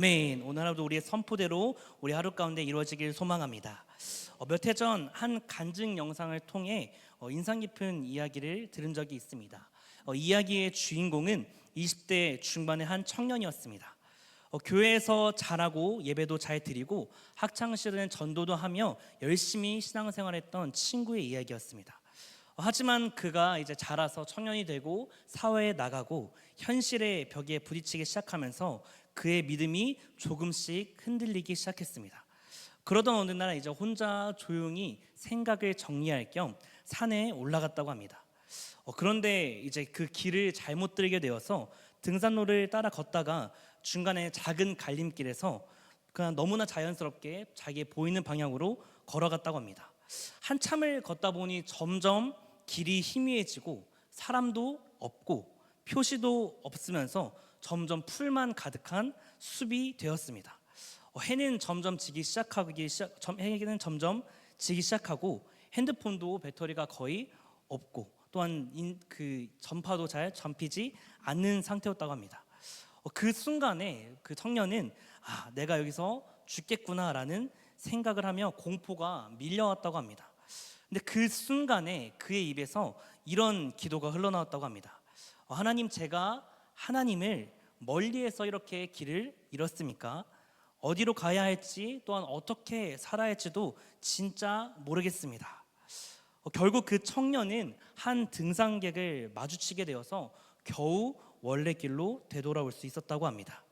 아멘. 오늘 하루도 우리의 선포대로 우리 하루 가운데 이루어지길 소망합니다. 몇 해 전 한 간증 영상을 통해 인상 깊은 이야기를 들은 적이 있습니다. 이야기의 주인공은 20대 중반의 한 청년이었습니다. 교회에서 잘하고 예배도 잘 드리고 학창 시절에는 전도도 하며 열심히 신앙생활했던 친구의 이야기였습니다. 하지만 그가 이제 자라서 청년이 되고 사회에 나가고 현실의 벽에 부딪히기 시작하면서 그의 믿음이 조금씩 흔들리기 시작했습니다. 그러던 어느 날 이제 혼자 조용히 생각을 정리할 겸 산에 올라갔다고 합니다. 그런데 이제 그 길을 잘못 들게 되어서 등산로를 따라 걷다가 중간에 작은 갈림길에서 그냥 너무나 자연스럽게 자기 보이는 방향으로 걸어갔다고 합니다. 한참을 걷다 보니 점점 길이 희미해지고 사람도 없고 표시도 없으면서 점점 풀만 가득한 숲이 되었습니다. 해는 점점 지기 시작하고 핸드폰도 배터리가 거의 없고 또한 그 전파도 잘 전피지 않는 상태였다고 합니다. 그 순간에 그 청년은 내가 여기서 죽겠구나라는 생각을 하며 공포가 밀려왔다고 합니다. 근데 그 순간에 그의 입에서 이런 기도가 흘러나왔다고 합니다. 하나님, 제가 하나님을 멀리에서 이렇게 길을 잃었습니까? 어디로 가야 할지 또한 어떻게 살아야 할지도 진짜 모르겠습니다. 결국 그 청년은 한 등산객을 마주치게 되어서 겨우 원래 길로 되돌아올 수 있었다고 합니다.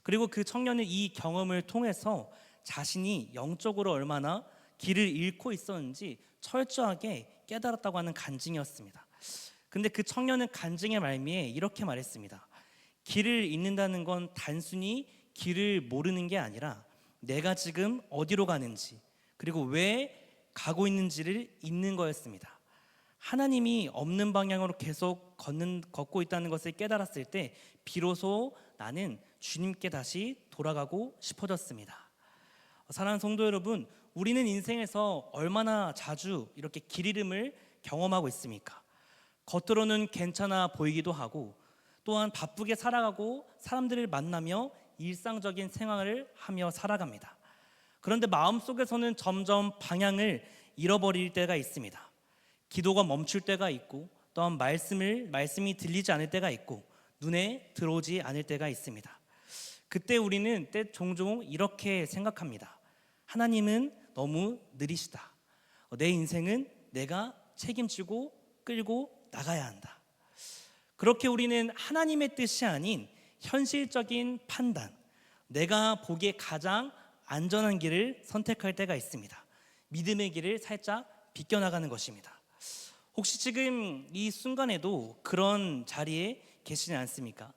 그리고 그 청년은 이 경험을 통해서 자신이 영적으로 얼마나 길을 잃고 있었는지 철저하게 깨달았다고 하는 간증이었습니다. 근데 그 청년은 간증의 말미에 이렇게 말했습니다. 길을 잃는다는 건 단순히 길을 모르는 게 아니라 내가 지금 어디로 가는지 그리고 왜 가고 있는지를 잊는 거였습니다. 하나님이 없는 방향으로 계속 걷고 있다는 것을 깨달았을 때 비로소 나는 주님께 다시 돌아가고 싶어졌습니다. 사랑하는 성도 여러분, 우리는 인생에서 얼마나 자주 이렇게 길 잃음을 경험하고 있습니까? 겉으로는 괜찮아 보이기도 하고 또한 바쁘게 살아가고 사람들을 만나며 일상적인 생활을 하며 살아갑니다. 그런데 마음속에서는 점점 방향을 잃어버릴 때가 있습니다. 기도가 멈출 때가 있고 또한 말씀이 들리지 않을 때가 있고 눈에 들어오지 않을 때가 있습니다. 그때 우리는 종종 이렇게 생각합니다. 하나님은 너무 느리시다. 내 인생은 내가 책임지고 끌고 나가야 한다. 그렇게 우리는 하나님의 뜻이 아닌 현실적인 판단, 내가 보기에 가장 안전한 길을 선택할 때가 있습니다. 믿음의 길을 살짝 비껴나가는 것입니다. 혹시 지금 이 순간에도 그런 자리에 계시지 않습니까?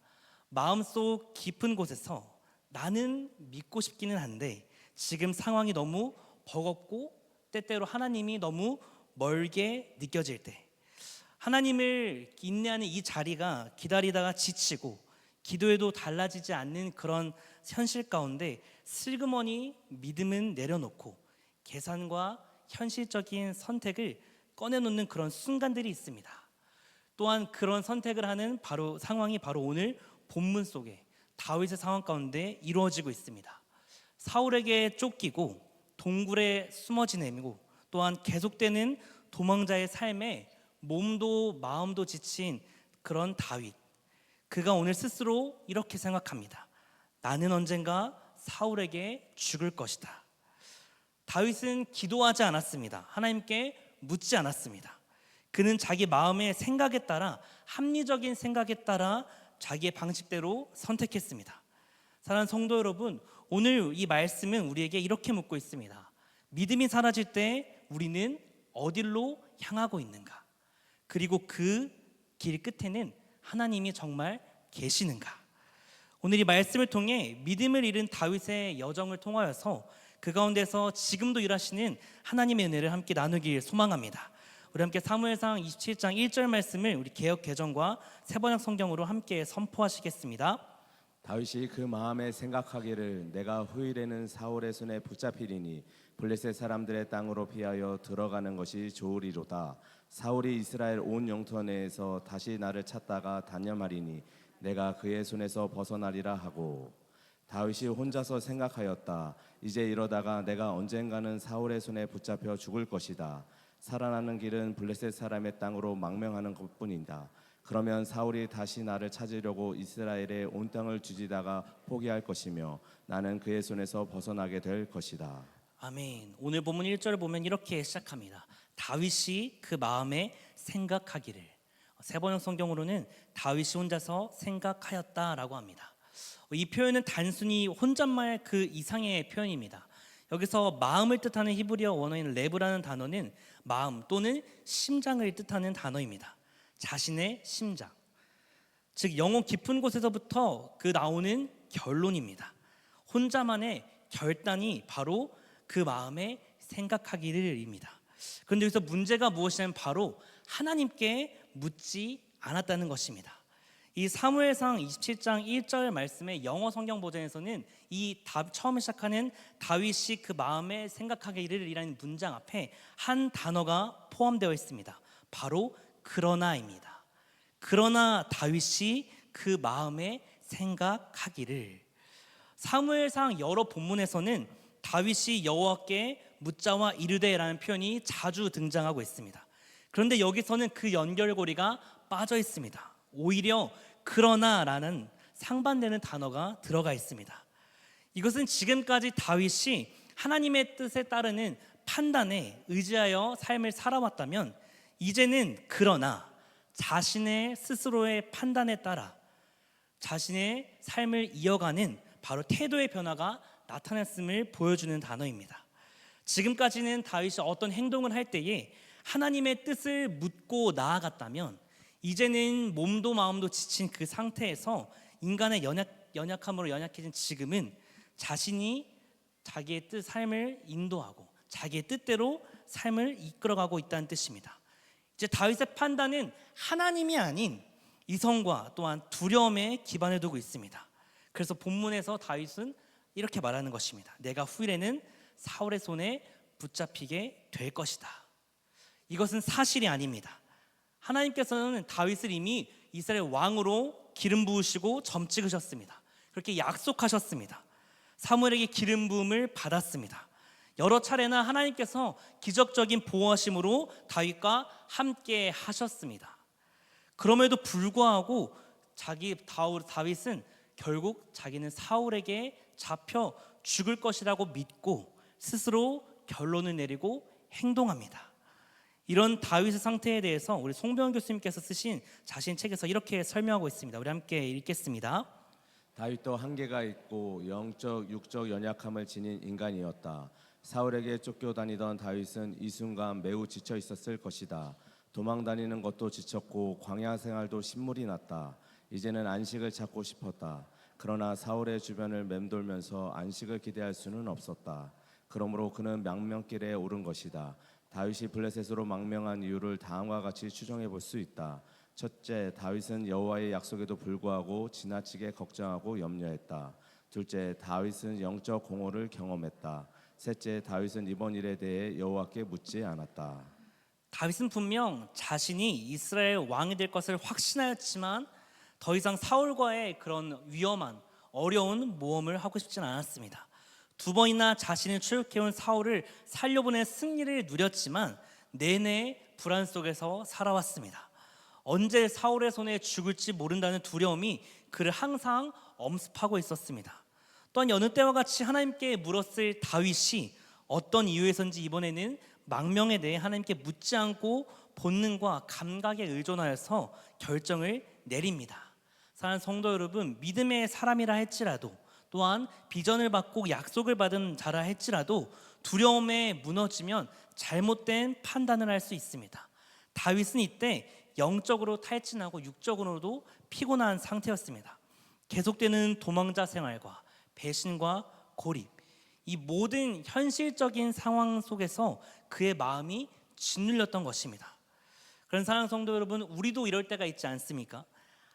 마음속 깊은 곳에서 나는 믿고 싶기는 한데 지금 상황이 너무 버겁고 때때로 하나님이 너무 멀게 느껴질 때, 하나님을 인내하는 이 자리가 기다리다가 지치고 기도해도 달라지지 않는 그런 현실 가운데 슬그머니 믿음은 내려놓고 계산과 현실적인 선택을 꺼내놓는 그런 순간들이 있습니다. 또한 그런 선택을 하는 상황이 바로 오늘 본문 속에 다윗의 상황 가운데 이루어지고 있습니다. 사울에게 쫓기고 동굴에 숨어 지내고 또한 계속되는 도망자의 삶에 몸도 마음도 지친 그런 다윗, 그가 오늘 스스로 이렇게 생각합니다. 나는 언젠가 사울에게 죽을 것이다. 다윗은 기도하지 않았습니다. 하나님께 묻지 않았습니다. 그는 자기 마음의 생각에 따라, 합리적인 생각에 따라 자기의 방식대로 선택했습니다. 사랑하는 성도 여러분, 오늘 이 말씀은 우리에게 이렇게 묻고 있습니다. 믿음이 사라질 때 우리는 어디로 향하고 있는가? 그리고 그 길 끝에는 하나님이 정말 계시는가? 오늘 이 말씀을 통해 믿음을 잃은 다윗의 여정을 통하여서 그 가운데서 지금도 일하시는 하나님의 은혜를 함께 나누길 소망합니다. 우리 함께 사무엘상 27장 1절 말씀을 우리 개역 개정과 새번역 성경으로 함께 선포하시겠습니다. 다윗이 그 마음에 생각하기를 내가 후일에는 사울의 손에 붙잡히리니 블레셋 사람들의 땅으로 피하여 들어가는 것이 좋으리로다. 사울이 이스라엘 온 영토 내에서 다시 나를 찾다가 단념하리니 내가 그의 손에서 벗어나리라 하고, 다윗이 혼자서 생각하였다. 이제 이러다가 내가 언젠가는 사울의 손에 붙잡혀 죽을 것이다. 살아나는 길은 블레셋 사람의 땅으로 망명하는 것뿐이다. 그러면 사울이 다시 나를 찾으려고 이스라엘의 온 땅을 뒤지다가 포기할 것이며 나는 그의 손에서 벗어나게 될 것이다. 아멘. 오늘 본문 1절을 보면 이렇게 시작합니다. 다윗이 그 마음에 생각하기를. 세번역 성경으로는 다윗이 혼자서 생각하였다라고 합니다. 이 표현은 단순히 혼잣말 그 이상의 표현입니다. 여기서 마음을 뜻하는 히브리어 원어인 레브라는 단어는 마음 또는 심장을 뜻하는 단어입니다. 자신의 심장, 즉 영혼 깊은 곳에서부터 그 나오는 결론입니다. 혼자만의 결단이 바로 그 마음에 생각하기를입니다. 그런데 여기서 문제가 무엇이냐면 바로 하나님께 묻지 않았다는 것입니다. 이 사무엘상 27장 1절 말씀의 영어 성경 버전에서는 처음에 시작하는 다윗이 그 마음에 생각하기를이라는 문장 앞에 한 단어가 포함되어 있습니다. 바로 그러나입니다. 그러나 다윗이 그 마음에 생각하기를. 사무엘상 여러 본문에서는 다윗이 여호와께 묻자와 이르되라는 표현이 자주 등장하고 있습니다. 그런데 여기서는 그 연결고리가 빠져 있습니다. 오히려 그러나라는 상반되는 단어가 들어가 있습니다. 이것은 지금까지 다윗이 하나님의 뜻에 따르는 판단에 의지하여 삶을 살아왔다면 이제는 그러나 자신의 스스로의 판단에 따라 자신의 삶을 이어가는 바로 태도의 변화가 나타났음을 보여주는 단어입니다. 지금까지는 다윗이 어떤 행동을 할 때에 하나님의 뜻을 묻고 나아갔다면 이제는 몸도 마음도 지친 그 상태에서 인간의 연약함으로 연약해진 지금은 자신이 자기의 삶을 인도하고 자기의 뜻대로 삶을 이끌어가고 있다는 뜻입니다. 이제 다윗의 판단은 하나님이 아닌 이성과 또한 두려움에 기반을 두고 있습니다. 그래서 본문에서 다윗은 이렇게 말하는 것입니다. 내가 후일에는 사울의 손에 붙잡히게 될 것이다. 이것은 사실이 아닙니다. 하나님께서는 다윗을 이미 이스라엘 왕으로 기름 부으시고 점 찍으셨습니다. 그렇게 약속하셨습니다. 사무엘에게 기름 부음을 받았습니다. 여러 차례나 하나님께서 기적적인 보호하심으로 다윗과 함께 하셨습니다. 그럼에도 불구하고 다윗은 결국 자기는 사울에게 잡혀 죽을 것이라고 믿고 스스로 결론을 내리고 행동합니다. 이런 다윗의 상태에 대해서 우리 송병헌 교수님께서 쓰신 자신 책에서 이렇게 설명하고 있습니다. 우리 함께 읽겠습니다. 다윗도 한계가 있고 영적, 육적 연약함을 지닌 인간이었다. 사울에게 쫓겨다니던 다윗은 이 순간 매우 지쳐 있었을 것이다. 도망다니는 것도 지쳤고 광야 생활도 신물이 났다. 이제는 안식을 찾고 싶었다. 그러나 사울의 주변을 맴돌면서 안식을 기대할 수는 없었다. 그러므로 그는 망명길에 오른 것이다. 다윗이 블레셋으로 망명한 이유를 다음과 같이 추정해 볼 수 있다. 첫째, 다윗은 여호와의 약속에도 불구하고 지나치게 걱정하고 염려했다. 둘째, 다윗은 영적 공허를 경험했다. 셋째, 다윗은 이번 일에 대해 여호와께 묻지 않았다. 다윗은 분명 자신이 이스라엘 왕이 될 것을 확신하였지만 더 이상 사울과의 그런 위험한 어려운 모험을 하고 싶진 않았습니다. 두 번이나 자신을 추격해온 사울을 살려보낸 승리를 누렸지만 내내 불안 속에서 살아왔습니다. 언제 사울의 손에 죽을지 모른다는 두려움이 그를 항상 엄습하고 있었습니다. 또한 여느 때와 같이 하나님께 물었을 다윗이 어떤 이유에선지 이번에는 망명에 대해 하나님께 묻지 않고 본능과 감각에 의존하여서 결정을 내립니다. 사랑하는 성도 여러분, 믿음의 사람이라 할지라도 또한 비전을 받고 약속을 받은 자라 할지라도 두려움에 무너지면 잘못된 판단을 할 수 있습니다. 다윗은 이때 영적으로 탈진하고 육적으로도 피곤한 상태였습니다. 계속되는 도망자 생활과 배신과 고립, 이 모든 현실적인 상황 속에서 그의 마음이 짓눌렸던 것입니다. 그런 사랑하는 성도 여러분, 우리도 이럴 때가 있지 않습니까?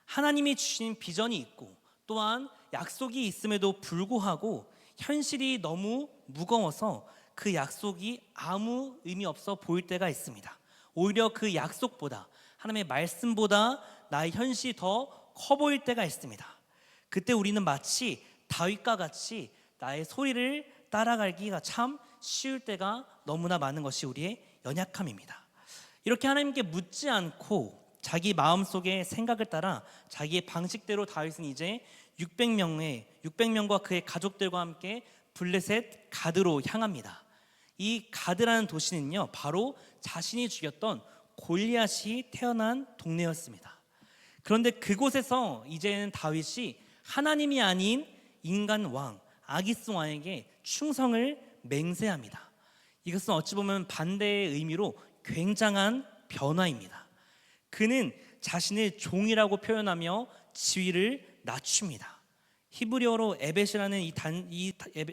하나님이 주신 비전이 있고 또한 약속이 있음에도 불구하고 현실이 너무 무거워서 그 약속이 아무 의미 없어 보일 때가 있습니다. 오히려 그 약속보다 하나님의 말씀보다 나의 현실이 더 커 보일 때가 있습니다. 그때 우리는 마치 다윗과 같이 나의 소리를 따라가기가 참 쉬울 때가 너무나 많은 것이 우리의 연약함입니다. 이렇게 하나님께 묻지 않고 자기 마음속의 생각을 따라 자기의 방식대로 다윗은 이제 600명과 그의 가족들과 함께 블레셋 가드로 향합니다. 이 가드라는 도시는요, 바로 자신이 죽였던 골리앗이 태어난 동네였습니다. 그런데 그곳에서 이제는 다윗이 하나님이 아닌 인간 왕 아기스 왕에게 충성을 맹세합니다. 이것은 어찌 보면 반대의 의미로 굉장한 변화입니다. 그는 자신을 종이라고 표현하며 지위를 낮춥니다. 히브리어로 에벳이라는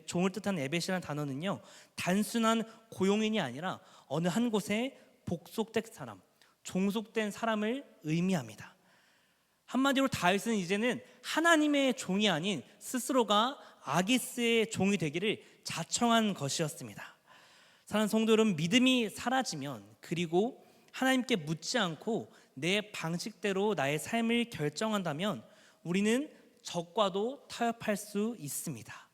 종을 뜻하는 에벳이라는 단어는요, 단순한 고용인이 아니라 어느 한 곳에 복속된 사람, 종속된 사람을 의미합니다. 한마디로 다윗은 이제는 하나님의 종이 아닌 스스로가 아기스의 종이 되기를 자청한 것이었습니다. 사랑하는 성도 여러분, 믿음이 사라지면, 그리고 하나님께 묻지 않고 내 방식대로 나의 삶을 결정한다면 우리는 적과도 타협할 수 있습니다.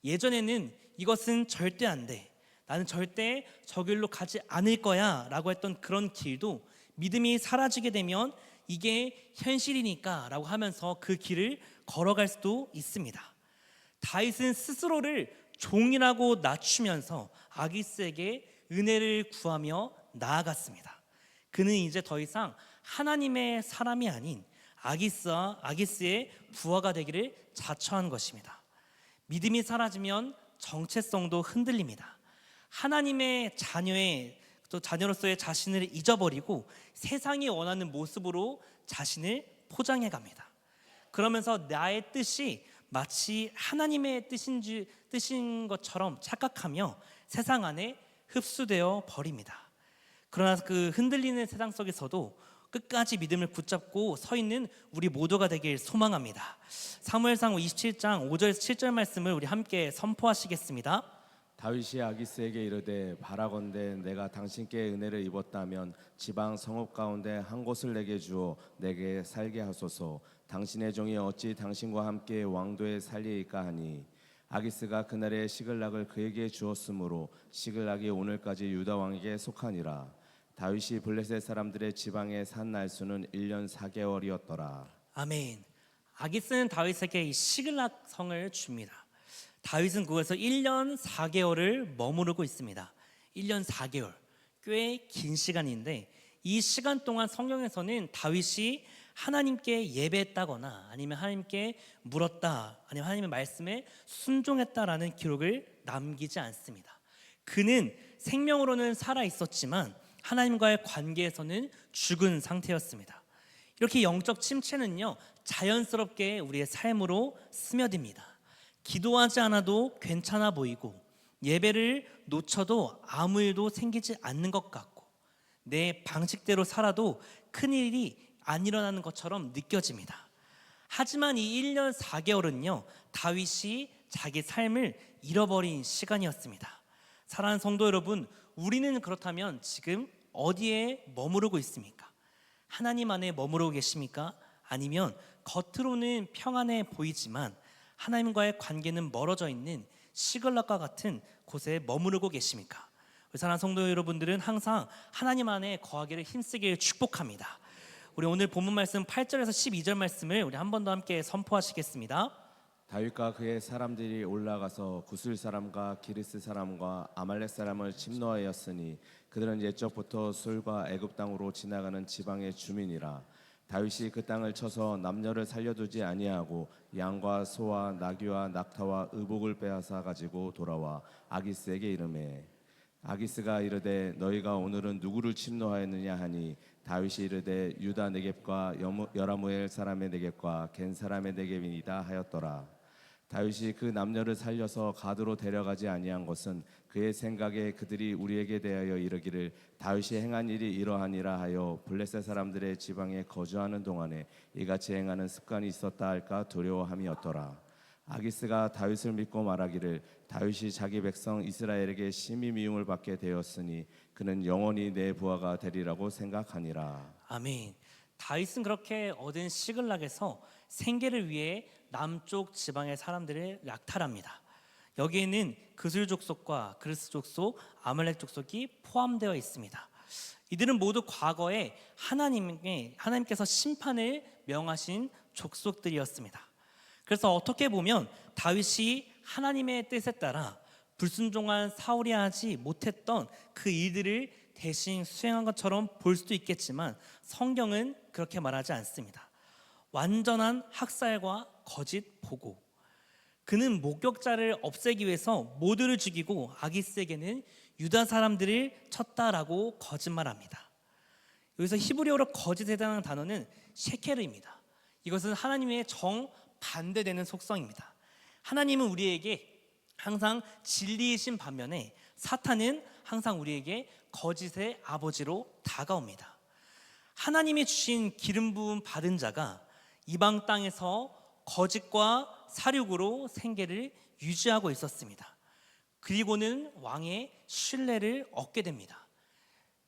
예전에는 이것은 절대 안 돼, 나는 절대 저 길로 가지 않을 거야 라고 했던 그런 길도 믿음이 사라지게 되면 이게 현실이니까 라고 하면서 그 길을 걸어갈 수도 있습니다. 다윗은 스스로를 종이라고 낮추면서 아기스에게 은혜를 구하며 나아갔습니다. 그는 이제 더 이상 하나님의 사람이 아닌 아기스의 부하가 되기를 자처한 것입니다. 믿음이 사라지면 정체성도 흔들립니다. 하나님의 자녀로서의 자신을 잊어버리고 세상이 원하는 모습으로 자신을 포장해 갑니다. 그러면서 나의 뜻이 마치 하나님의 뜻인 것처럼 착각하며 세상 안에 흡수되어 버립니다. 그러나 그 흔들리는 세상 속에서도 끝까지 믿음을 붙잡고 서 있는 우리 모두가 되길 소망합니다. 사무엘상 27장 5절에서 7절 말씀을 우리 함께 선포하시겠습니다. 다윗이 아기스에게 이르되 바라건대 내가 당신께 은혜를 입었다면 지방 성읍 가운데 한 곳을 내게 주어 내게 살게 하소서. 당신의 종이 어찌 당신과 함께 왕도에 살리이까 하니 아기스가 그날의 시글락을 그에게 주었으므로 시글락이 오늘까지 유다 왕에게 속하니라. 다윗이 블레셋 사람들의 지방에 산 날수는 1년 4개월이었더라. 아멘. 아기스는 다윗에게 이 시글락 성을 줍니다. 다윗은 그곳에서 1년 4개월을 머무르고 있습니다. 1년 4개월, 꽤 긴 시간인데 이 시간 동안 성경에서는 다윗이 하나님께 예배했다거나 아니면 하나님께 물었다, 아니면 하나님의 말씀에 순종했다라는 기록을 남기지 않습니다. 그는 생명으로는 살아 있었지만 하나님과의 관계에서는 죽은 상태였습니다. 이렇게 영적 침체는요, 자연스럽게 우리의 삶으로 스며듭니다. 기도하지 않아도 괜찮아 보이고 예배를 놓쳐도 아무 일도 생기지 않는 것 같고 내 방식대로 살아도 큰일이 안 일어나는 것처럼 느껴집니다. 하지만 이 1년 4개월은요, 다윗이 자기 삶을 잃어버린 시간이었습니다. 사랑하는 성도 여러분, 우리는 그렇다면 지금 어디에 머무르고 있습니까? 하나님 안에 머무르고 계십니까? 아니면 겉으로는 평안해 보이지만 하나님과의 관계는 멀어져 있는 시글락과 같은 곳에 머무르고 계십니까? 사랑하는 성도 여러분들은 항상 하나님 안에 거하기를 힘쓰길 축복합니다. 우리 오늘 본문 말씀 8절에서 12절 말씀을 우리 한 번 더 함께 선포하시겠습니다. 다윗과 그의 사람들이 올라가서 구슬 사람과 기르스 사람과 아말렉 사람을 침노하였으니 그들은 옛적부터 술과 애굽 땅으로 지나가는 지방의 주민이라. 다윗이 그 땅을 쳐서 남녀를 살려두지 아니하고 양과 소와 나귀와 낙타와 의복을 빼앗아 가지고 돌아와 아기스에게 이르매 아기스가 이르되 너희가 오늘은 누구를 침노하였느냐 하니 다윗이 이르되 유다 네겝과 여라무엘 사람의 네겝과 겐 사람의 네겝이다 하였더라. 다윗이 그 남녀를 살려서 가드로 데려가지 아니한 것은 그의 생각에 그들이 우리에게 대하여 이르기를 다윗이 행한 일이 이러하니라 하여 블레셋 사람들의 지방에 거주하는 동안에 이같이 행하는 습관이 있었다 할까 두려워함이었더라. 아기스가 다윗을 믿고 말하기를 다윗이 자기 백성 이스라엘에게 심히 미움을 받게 되었으니 그는 영원히 내 부하가 되리라고 생각하니라. 아멘. 다윗은 그렇게 얻은 시글락에서 생계를 위해 남쪽 지방의 사람들을 약탈합니다. 여기에는 그술 족속과 그리스 족속, 아말렉 족속이 포함되어 있습니다. 이들은 모두 과거에 하나님께서 심판을 명하신 족속들이었습니다. 그래서 어떻게 보면 다윗이 하나님의 뜻에 따라 불순종한 사울이 하지 못했던 그 일들을 대신 수행한 것처럼 볼 수도 있겠지만 성경은 그렇게 말하지 않습니다. 완전한 학살과 거짓 보고, 그는 목격자를 없애기 위해서 모두를 죽이고 아기스에게는 유다 사람들을 쳤다라고 거짓말합니다. 여기서 히브리어로 거짓에 해당하는 단어는 셰케르입니다. 이것은 하나님의 정반대되는 속성입니다. 하나님은 우리에게 항상 진리이신 반면에 사탄은 항상 우리에게 거짓의 아버지로 다가옵니다. 하나님이 주신 기름 부음 받은 자가 이방 땅에서 거짓과 사륙으로 생계를 유지하고 있었습니다. 그리고는 왕의 신뢰를 얻게 됩니다.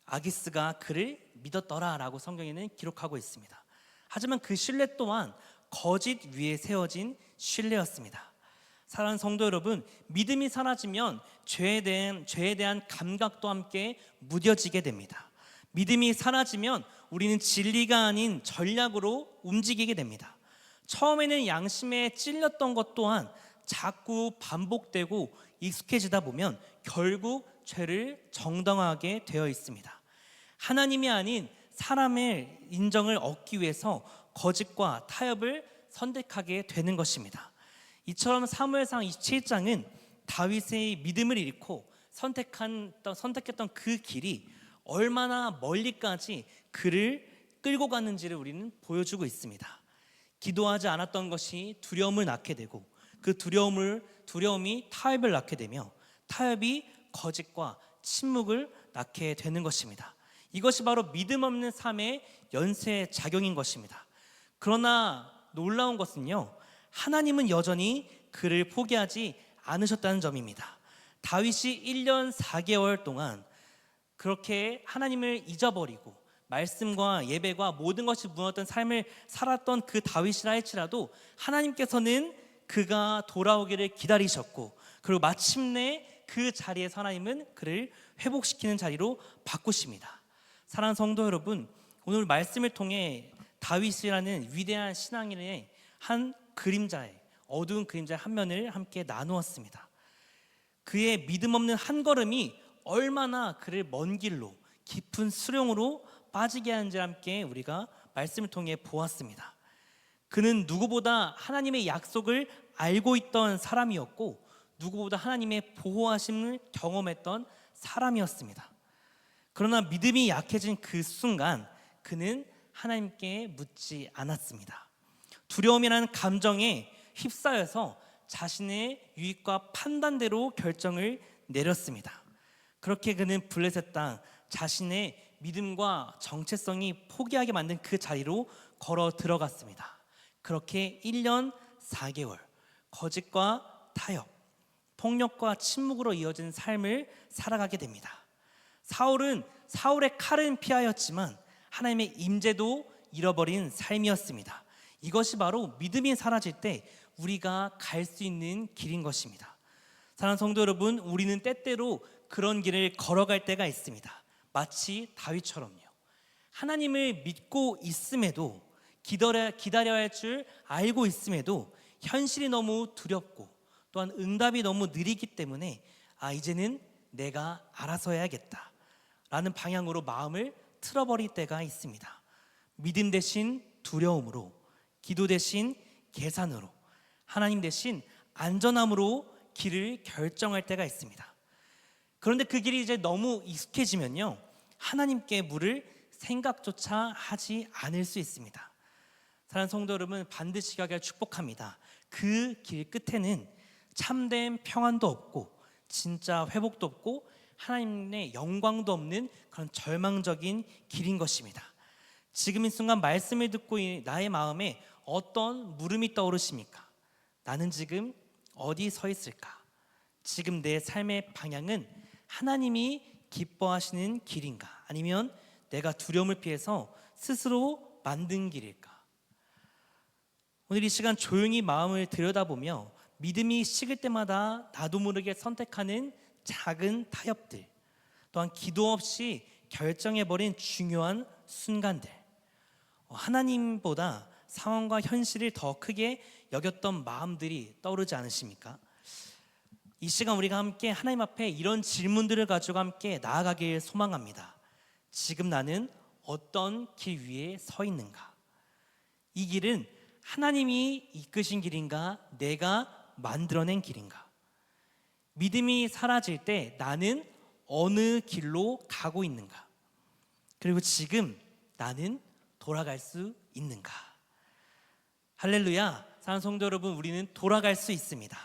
아기스가 그를 믿었더라라고 성경에는 기록하고 있습니다. 하지만 그 신뢰 또한 거짓 위에 세워진 신뢰였습니다. 사랑하는 성도 여러분, 믿음이 사라지면 죄에 대한 감각도 함께 무뎌지게 됩니다. 믿음이 사라지면 우리는 진리가 아닌 전략으로 움직이게 됩니다. 처음에는 양심에 찔렸던 것 또한 자꾸 반복되고 익숙해지다 보면 결국 죄를 정당화하게 되어 있습니다. 하나님이 아닌 사람의 인정을 얻기 위해서 거짓과 타협을 선택하게 되는 것입니다. 이처럼 사무엘상 27장은 다윗의 믿음을 잃고 선택했던 그 길이 얼마나 멀리까지 그를 끌고 갔는지를 우리는 보여주고 있습니다. 기도하지 않았던 것이 두려움을 낳게 되고 그 두려움이 타협을 낳게 되며 타협이 거짓과 침묵을 낳게 되는 것입니다. 이것이 바로 믿음 없는 삶의 연쇄작용인 것입니다. 그러나 놀라운 것은요, 하나님은 여전히 그를 포기하지 않으셨다는 점입니다. 다윗이 1년 4개월 동안 그렇게 하나님을 잊어버리고 말씀과 예배와 모든 것이 무너졌던 삶을 살았던 그 다윗이라 할지라도 하나님께서는 그가 돌아오기를 기다리셨고, 그리고 마침내 그 자리에서 하나님은 그를 회복시키는 자리로 바꾸십니다. 사랑하는 성도 여러분, 오늘 말씀을 통해 다윗이라는 위대한 신앙인의 한 그림자의 어두운 그림자의 한 면을 함께 나누었습니다. 그의 믿음 없는 한 걸음이 얼마나 그를 먼 길로 깊은 수렁으로 빠지게 하는지 함께 우리가 말씀을 통해 보았습니다. 그는 누구보다 하나님의 약속을 알고 있던 사람이었고 누구보다 하나님의 보호하심을 경험했던 사람이었습니다. 그러나 믿음이 약해진 그 순간 그는 하나님께 묻지 않았습니다. 두려움이라는 감정에 휩싸여서 자신의 유익과 판단대로 결정을 내렸습니다. 그렇게 그는 블레셋 땅 자신의 믿음과 정체성이 포기하게 만든 그 자리로 걸어 들어갔습니다. 그렇게 1년 4개월 거짓과 타협, 폭력과 침묵으로 이어진 삶을 살아가게 됩니다. 사울의 칼은 피하였지만 하나님의 임재도 잃어버린 삶이었습니다. 이것이 바로 믿음이 사라질 때 우리가 갈 수 있는 길인 것입니다. 사랑하는 성도 여러분, 우리는 때때로 그런 길을 걸어갈 때가 있습니다. 마치 다윗처럼요. 하나님을 믿고 있음에도 기다려야 할 줄 알고 있음에도 현실이 너무 두렵고 또한 응답이 너무 느리기 때문에 이제는 내가 알아서 해야겠다 라는 방향으로 마음을 틀어버릴 때가 있습니다. 믿음 대신 두려움으로, 기도 대신 계산으로, 하나님 대신 안전함으로 길을 결정할 때가 있습니다. 그런데 그 길이 이제 너무 익숙해지면요, 하나님께 물을 생각조차 하지 않을 수 있습니다. 사랑하는 성도 여러분, 반드시 가기를 축복합니다. 그 길 끝에는 참된 평안도 없고 진짜 회복도 없고 하나님의 영광도 없는 그런 절망적인 길인 것입니다. 지금 이 순간 말씀을 듣고 나의 마음에 어떤 물음이 떠오르십니까? 나는 지금 어디 서 있을까? 지금 내 삶의 방향은 하나님이 기뻐하시는 길인가? 아니면 내가 두려움을 피해서 스스로 만든 길일까? 오늘 이 시간 조용히 마음을 들여다보며 믿음이 식을 때마다 나도 모르게 선택하는 작은 타협들, 또한 기도 없이 결정해버린 중요한 순간들, 하나님보다 상황과 현실을 더 크게 여겼던 마음들이 떠오르지 않으십니까? 이 시간 우리가 함께 하나님 앞에 이런 질문들을 가지고 함께 나아가길 소망합니다. 지금 나는 어떤 길 위에 서 있는가? 이 길은 하나님이 이끄신 길인가? 내가 만들어낸 길인가? 믿음이 사라질 때 나는 어느 길로 가고 있는가? 그리고 지금 나는 돌아갈 수 있는가? 할렐루야. 사랑하는 성도 여러분, 우리는 돌아갈 수 있습니다.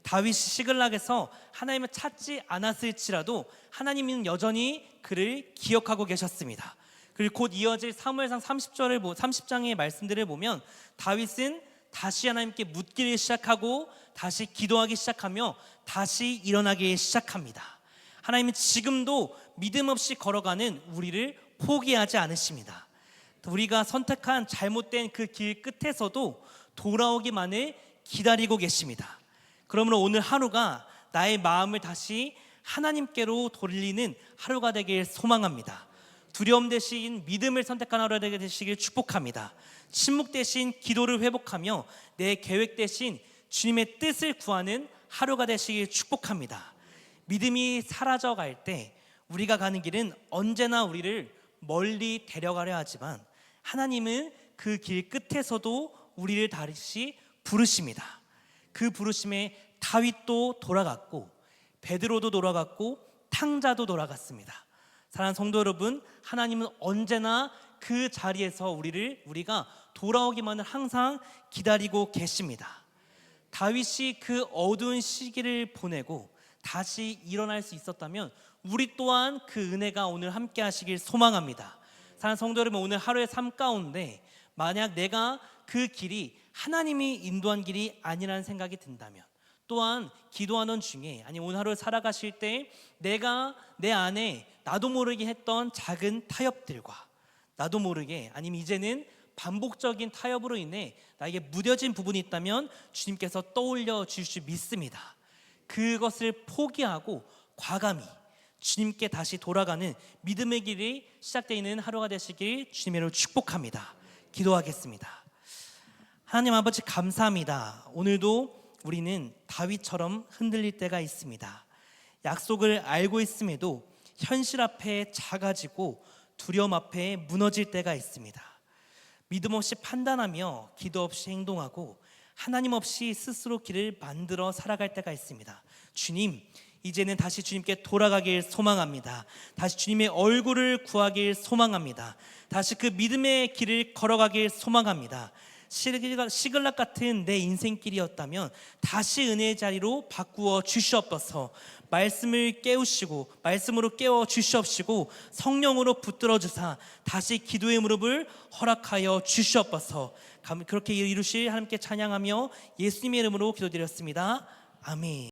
다윗이 시글락에서 하나님을 찾지 않았을지라도 하나님은 여전히 그를 기억하고 계셨습니다. 그리고 곧 이어질 사무엘상 30장의 말씀들을 보면 다윗은 다시 하나님께 묻기를 시작하고 다시 기도하기 시작하며 다시 일어나기 시작합니다. 하나님은 지금도 믿음 없이 걸어가는 우리를 포기하지 않으십니다. 우리가 선택한 잘못된 그 길 끝에서도 돌아오기만을 기다리고 계십니다. 그러므로 오늘 하루가 나의 마음을 다시 하나님께로 돌리는 하루가 되길 소망합니다. 두려움 대신 믿음을 선택한 하루가 되시길 축복합니다. 침묵 대신 기도를 회복하며 내 계획 대신 주님의 뜻을 구하는 하루가 되시길 축복합니다. 믿음이 사라져갈 때 우리가 가는 길은 언제나 우리를 멀리 데려가려 하지만 하나님은 그 길 끝에서도 우리를 다시 부르십니다. 그 부르심에 다윗도 돌아갔고 베드로도 돌아갔고 탕자도 돌아갔습니다. 사랑하는 성도 여러분, 하나님은 언제나 그 자리에서 우리가 돌아오기만을 항상 기다리고 계십니다. 다윗이 그 어두운 시기를 보내고 다시 일어날 수 있었다면 우리 또한 그 은혜가 오늘 함께 하시길 소망합니다. 사랑하는 성도 여러분, 오늘 하루의 삶 가운데 만약 내가 그 길이 하나님이 인도한 길이 아니라는 생각이 든다면, 또한 기도하는 중에 아니 오늘 하루 살아가실 때 내가 내 안에 나도 모르게 했던 작은 타협들과 나도 모르게 아니면 이제는 반복적인 타협으로 인해 나에게 무뎌진 부분이 있다면 주님께서 떠올려 주실 줄 믿습니다. 그것을 포기하고 과감히 주님께 다시 돌아가는 믿음의 길이 시작되어 있는 하루가 되시길 주님으로 축복합니다. 기도하겠습니다. 하나님 아버지, 감사합니다. 오늘도 우리는 다윗처럼 흔들릴 때가 있습니다. 약속을 알고 있음에도 현실 앞에 작아지고 두려움 앞에 무너질 때가 있습니다. 믿음 없이 판단하며 기도 없이 행동하고 하나님 없이 스스로 길을 만들어 살아갈 때가 있습니다. 주님, 이제는 다시 주님께 돌아가길 소망합니다. 다시 주님의 얼굴을 구하길 소망합니다. 다시 그 믿음의 길을 걸어가길 소망합니다. 시글락 같은 내 인생길이었다면 다시 은혜의 자리로 바꾸어 주시옵소서. 말씀을 깨우시고 말씀으로 깨워 주시옵시고 성령으로 붙들어 주사 다시 기도의 무릎을 허락하여 주시옵소서. 그렇게 이루실 하나님께 찬양하며 예수님의 이름으로 기도드렸습니다. 아멘.